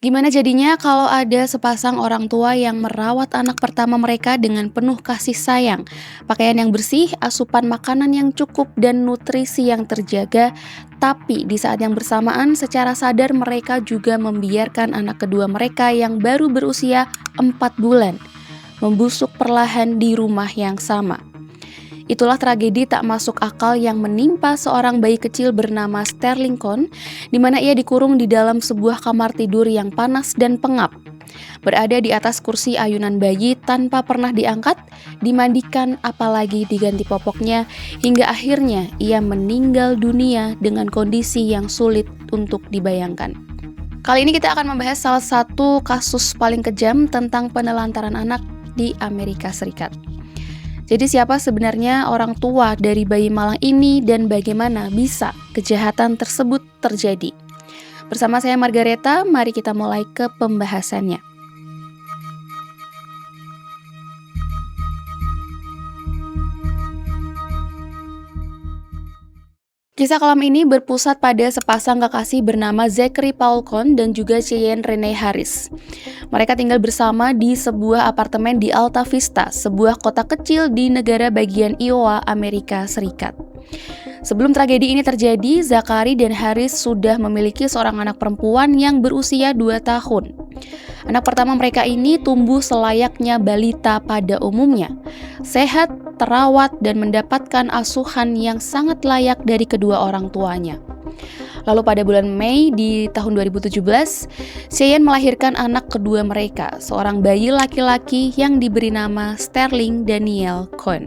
Gimana jadinya kalau ada sepasang orang tua yang merawat anak pertama mereka dengan penuh kasih sayang, pakaian yang bersih, asupan makanan yang cukup, dan nutrisi yang terjaga, tapi di saat yang bersamaan secara sadar mereka juga membiarkan anak kedua mereka yang baru berusia 4 bulan membusuk perlahan di rumah yang sama. Itulah tragedi tak masuk akal yang menimpa seorang bayi kecil bernama Sterling Kohn, di mana ia dikurung di dalam sebuah kamar tidur yang panas dan pengap. Berada di atas kursi ayunan bayi tanpa pernah diangkat, dimandikan, apalagi diganti popoknya, hingga akhirnya ia meninggal dunia dengan kondisi yang sulit untuk dibayangkan. Kali ini kita akan membahas salah satu kasus paling kejam tentang penelantaran anak di Amerika Serikat. Jadi siapa sebenarnya orang tua dari bayi malang ini dan bagaimana bisa kejahatan tersebut terjadi? Bersama saya Margareta, mari kita mulai ke pembahasannya. Kisah kelam ini berpusat pada sepasang kekasih bernama Zachary Paul Kohn dan juga Cheyenne Renee Harris. Mereka tinggal bersama di sebuah apartemen di Alta Vista, sebuah kota kecil di negara bagian Iowa, Amerika Serikat. Sebelum tragedi ini terjadi, Zachary dan Harris sudah memiliki seorang anak perempuan yang berusia 2 tahun. Anak pertama mereka ini tumbuh selayaknya balita pada umumnya, sehat, terawat, dan mendapatkan asuhan yang sangat layak dari kedua orang tuanya. Lalu pada bulan Mei di tahun 2017, Cheyenne melahirkan anak kedua mereka, seorang bayi laki-laki yang diberi nama Sterling Daniel Kohn.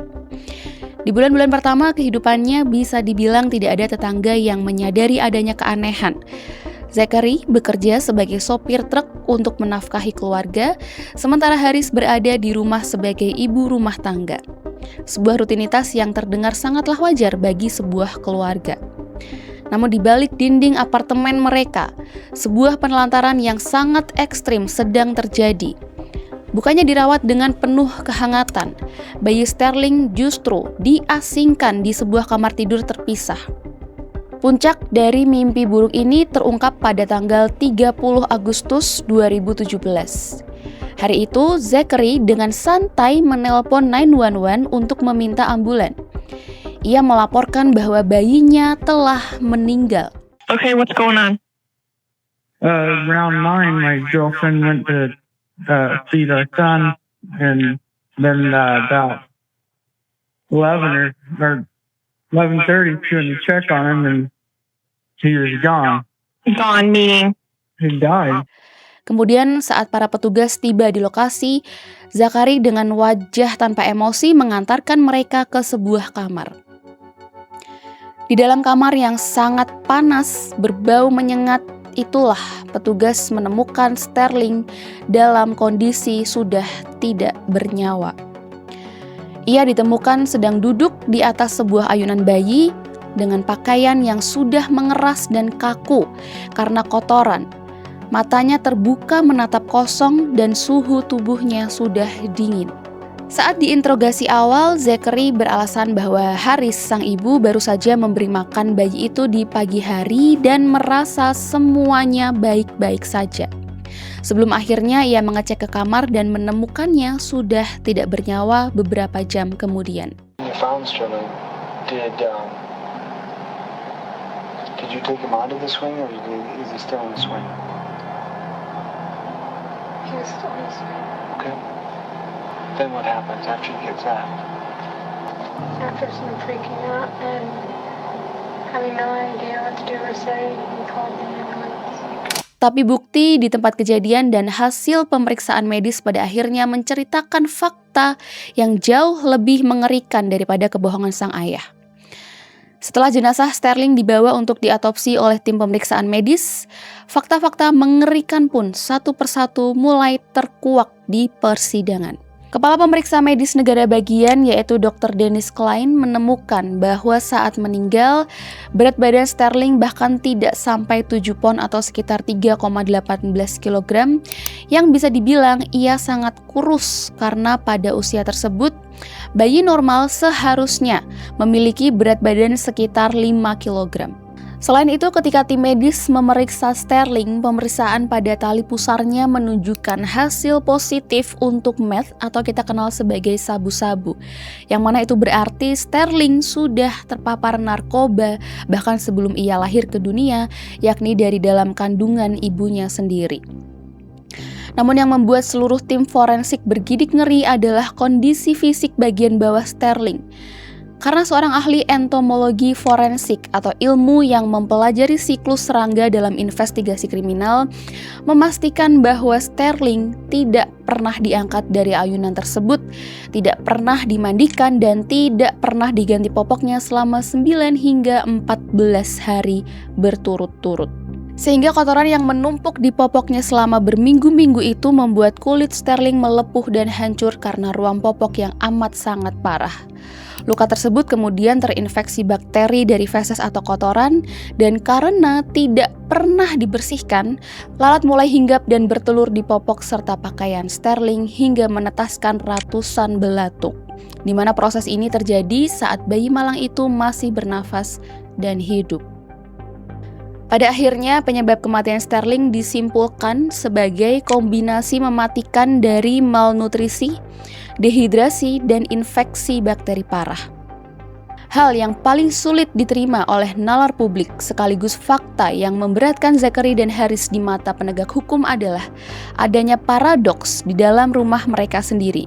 Di bulan-bulan pertama kehidupannya bisa dibilang tidak ada tetangga yang menyadari adanya keanehan. Zachary bekerja sebagai sopir truk untuk menafkahi keluarga, sementara Harris berada di rumah sebagai ibu rumah tangga. Sebuah rutinitas yang terdengar sangatlah wajar bagi sebuah keluarga. Namun di balik dinding apartemen mereka, sebuah penelantaran yang sangat ekstrim sedang terjadi. Bukannya dirawat dengan penuh kehangatan, bayi Sterling justru diasingkan di sebuah kamar tidur terpisah. Puncak dari mimpi buruk ini terungkap pada tanggal 30 Agustus 2017. Hari itu, Zachary dengan santai menelpon 911 untuk meminta ambulan. Ia melaporkan bahwa bayinya telah meninggal. Okay, what's going on? Around 9, my girlfriend went to feed our son, and then about 11 or 11:30, she went to check on him, and he was gone. Gone meaning? He died. Kemudian saat para petugas tiba di lokasi, Zachary dengan wajah tanpa emosi mengantarkan mereka ke sebuah kamar. Di dalam kamar yang sangat panas, berbau menyengat, itulah petugas menemukan Sterling dalam kondisi sudah tidak bernyawa. Ia ditemukan sedang duduk di atas sebuah ayunan bayi dengan pakaian yang sudah mengeras dan kaku karena kotoran. Matanya terbuka menatap kosong dan suhu tubuhnya sudah dingin. Saat diinterogasi awal, Zachary beralasan bahwa Harris, sang ibu, baru saja memberi makan bayi itu di pagi hari dan merasa semuanya baik-baik saja. Sebelum akhirnya ia mengecek ke kamar dan menemukannya sudah tidak bernyawa beberapa jam kemudian. Did you take him out of the swing, or is he still in the swing? He was still in the swing. Okay. Then what happens after he gets out? After some freaking out and having no idea what to do or say, he called the ambulance. Tapi bukti di tempat kejadian dan hasil pemeriksaan medis pada akhirnya menceritakan fakta yang jauh lebih mengerikan daripada kebohongan sang ayah. Setelah jenazah Sterling dibawa untuk diotopsi oleh tim pemeriksaan medis, fakta-fakta mengerikan pun satu persatu mulai terkuak di persidangan. Kepala Pemeriksa Medis Negara Bagian yaitu Dr. Dennis Klein menemukan bahwa saat meninggal, berat badan Sterling bahkan tidak sampai 7 pon atau sekitar 3,18 kg, yang bisa dibilang ia sangat kurus karena pada usia tersebut, bayi normal seharusnya memiliki berat badan sekitar 5 kg. Selain itu, ketika tim medis memeriksa Sterling, pemeriksaan pada tali pusarnya menunjukkan hasil positif untuk meth atau kita kenal sebagai sabu-sabu. Yang mana itu berarti Sterling sudah terpapar narkoba bahkan sebelum ia lahir ke dunia, yakni dari dalam kandungan ibunya sendiri. Namun yang membuat seluruh tim forensik bergidik ngeri adalah kondisi fisik bagian bawah Sterling. Karena seorang ahli entomologi forensik atau ilmu yang mempelajari siklus serangga dalam investigasi kriminal memastikan bahwa Sterling tidak pernah diangkat dari ayunan tersebut, tidak pernah dimandikan, dan tidak pernah diganti popoknya selama 9 hingga 14 hari berturut-turut. Sehingga kotoran yang menumpuk di popoknya selama berminggu-minggu itu membuat kulit Sterling melepuh dan hancur karena ruam popok yang amat sangat parah. Luka tersebut kemudian terinfeksi bakteri dari feses atau kotoran, dan karena tidak pernah dibersihkan, lalat mulai hinggap dan bertelur di popok serta pakaian Sterling hingga menetaskan ratusan belatung. Di mana proses ini terjadi saat bayi malang itu masih bernafas dan hidup. Pada akhirnya, penyebab kematian Sterling disimpulkan sebagai kombinasi mematikan dari malnutrisi, dehidrasi, dan infeksi bakteri parah. Hal yang paling sulit diterima oleh nalar publik sekaligus fakta yang memberatkan Zachary dan Harris di mata penegak hukum adalah adanya paradoks di dalam rumah mereka sendiri.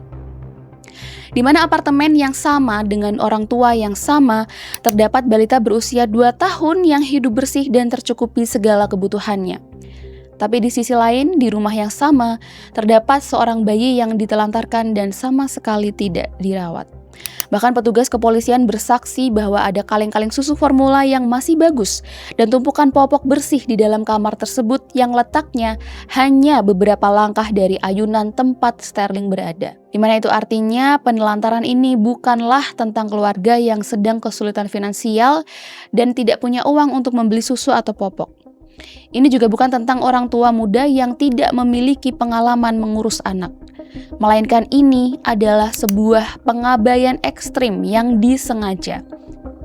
Di mana apartemen yang sama dengan orang tua yang sama, terdapat balita berusia 2 tahun yang hidup bersih dan tercukupi segala kebutuhannya. Tapi di sisi lain, di rumah yang sama, terdapat seorang bayi yang ditelantarkan dan sama sekali tidak dirawat. Bahkan petugas kepolisian bersaksi bahwa ada kaleng-kaleng susu formula yang masih bagus dan tumpukan popok bersih di dalam kamar tersebut yang letaknya hanya beberapa langkah dari ayunan tempat Sterling berada. Di mana itu artinya penelantaran ini bukanlah tentang keluarga yang sedang kesulitan finansial dan tidak punya uang untuk membeli susu atau popok. Ini juga bukan tentang orang tua muda yang tidak memiliki pengalaman mengurus anak. Melainkan ini adalah sebuah pengabaian ekstrim yang disengaja,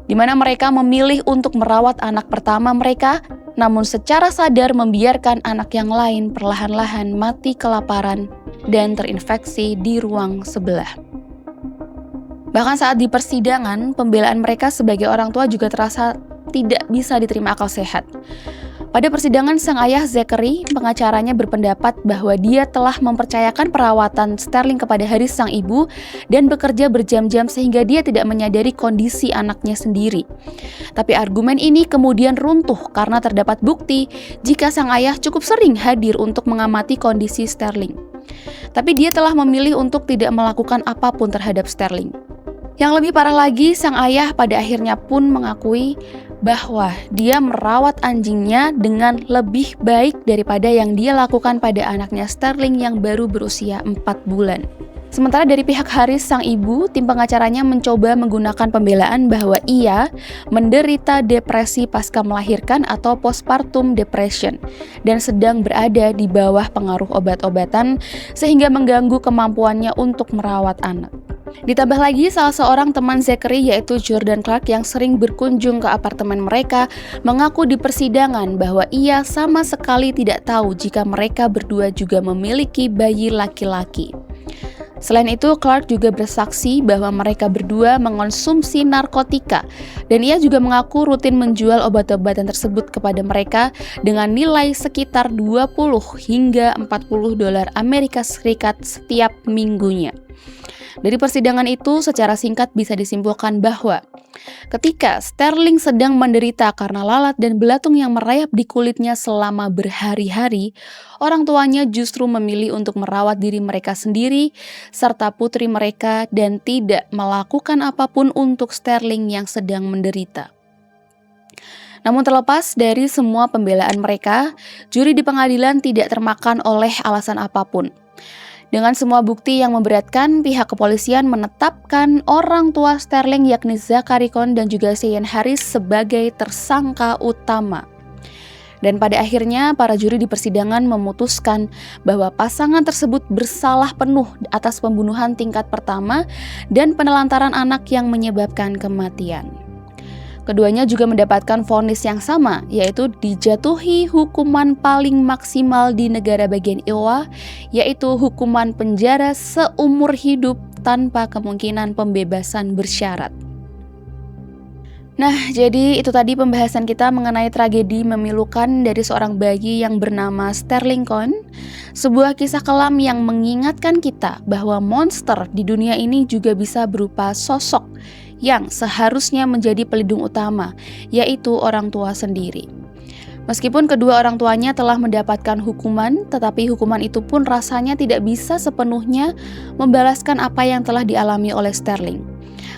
di mana mereka memilih untuk merawat anak pertama mereka, namun secara sadar membiarkan anak yang lain perlahan-lahan mati kelaparan dan terinfeksi di ruang sebelah. Bahkan saat di persidangan, pembelaan mereka sebagai orang tua juga terasa tidak bisa diterima akal sehat. Pada persidangan, sang ayah Zachary, pengacaranya berpendapat bahwa dia telah mempercayakan perawatan Sterling kepada Harris sang ibu dan bekerja berjam-jam sehingga dia tidak menyadari kondisi anaknya sendiri. Tapi argumen ini kemudian runtuh karena terdapat bukti jika sang ayah cukup sering hadir untuk mengamati kondisi Sterling. Tapi dia telah memilih untuk tidak melakukan apapun terhadap Sterling. Yang lebih parah lagi, sang ayah pada akhirnya pun mengakui bahwa dia merawat anjingnya dengan lebih baik daripada yang dia lakukan pada anaknya Sterling yang baru berusia 4 bulan. Sementara dari pihak Harris sang ibu, tim pengacaranya mencoba menggunakan pembelaan bahwa ia menderita depresi pasca melahirkan atau postpartum depression dan sedang berada di bawah pengaruh obat-obatan sehingga mengganggu kemampuannya untuk merawat anak. Ditambah lagi, salah seorang teman Zachary yaitu Jordan Clark yang sering berkunjung ke apartemen mereka mengaku di persidangan bahwa ia sama sekali tidak tahu jika mereka berdua juga memiliki bayi laki-laki. Selain itu, Clark juga bersaksi bahwa mereka berdua mengonsumsi narkotika dan ia juga mengaku rutin menjual obat-obatan tersebut kepada mereka dengan nilai sekitar 20 hingga 40 dolar Amerika Serikat setiap minggunya. Dari persidangan itu secara singkat bisa disimpulkan bahwa ketika Sterling sedang menderita karena lalat dan belatung yang merayap di kulitnya selama berhari-hari, orang tuanya justru memilih untuk merawat diri mereka sendiri serta putri mereka dan tidak melakukan apapun untuk Sterling yang sedang menderita. Namun terlepas dari semua pembelaan mereka, juri di pengadilan tidak termakan oleh alasan apapun. Dengan semua bukti yang memberatkan, pihak kepolisian menetapkan orang tua Sterling yakni Zachary Cohn dan juga Cheyenne Harris sebagai tersangka utama. Dan pada akhirnya para juri di persidangan memutuskan bahwa pasangan tersebut bersalah penuh atas pembunuhan tingkat pertama dan penelantaran anak yang menyebabkan kematian. Keduanya juga mendapatkan vonis yang sama, yaitu dijatuhi hukuman paling maksimal di negara bagian Iowa, yaitu hukuman penjara seumur hidup tanpa kemungkinan pembebasan bersyarat. Nah, jadi itu tadi pembahasan kita mengenai tragedi memilukan dari seorang bayi yang bernama Sterling Cohn. Sebuah kisah kelam yang mengingatkan kita bahwa monster di dunia ini juga bisa berupa sosok yang seharusnya menjadi pelindung utama, yaitu orang tua sendiri. Meskipun kedua orang tuanya telah mendapatkan hukuman, tetapi hukuman itu pun rasanya tidak bisa sepenuhnya membalaskan apa yang telah dialami oleh Sterling.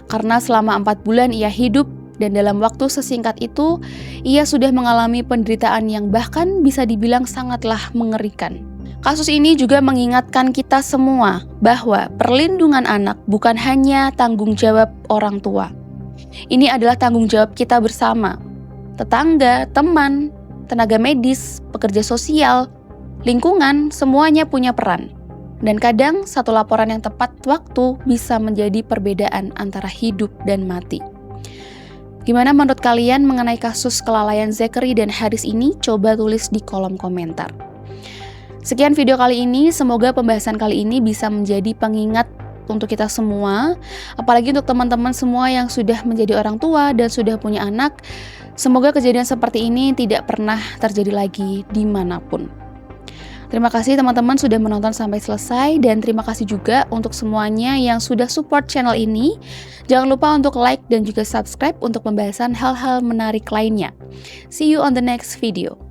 Karena selama 4 bulan ia hidup, dan dalam waktu sesingkat itu, ia sudah mengalami penderitaan yang bahkan bisa dibilang sangatlah mengerikan. Kasus ini juga mengingatkan kita semua bahwa perlindungan anak bukan hanya tanggung jawab orang tua. Ini adalah tanggung jawab kita bersama. Tetangga, teman, tenaga medis, pekerja sosial, lingkungan, semuanya punya peran. Dan kadang satu laporan yang tepat waktu bisa menjadi perbedaan antara hidup dan mati. Gimana menurut kalian mengenai kasus kelalaian Zachary dan Harris ini? Coba tulis di kolom komentar. Sekian video kali ini, semoga pembahasan kali ini bisa menjadi pengingat untuk kita semua, apalagi untuk teman-teman semua yang sudah menjadi orang tua dan sudah punya anak. Semoga kejadian seperti ini tidak pernah terjadi lagi dimanapun. Terima kasih teman-teman sudah menonton sampai selesai, dan terima kasih juga untuk semuanya yang sudah support channel ini. Jangan lupa untuk like dan juga subscribe untuk pembahasan hal-hal menarik lainnya. See you on the next video.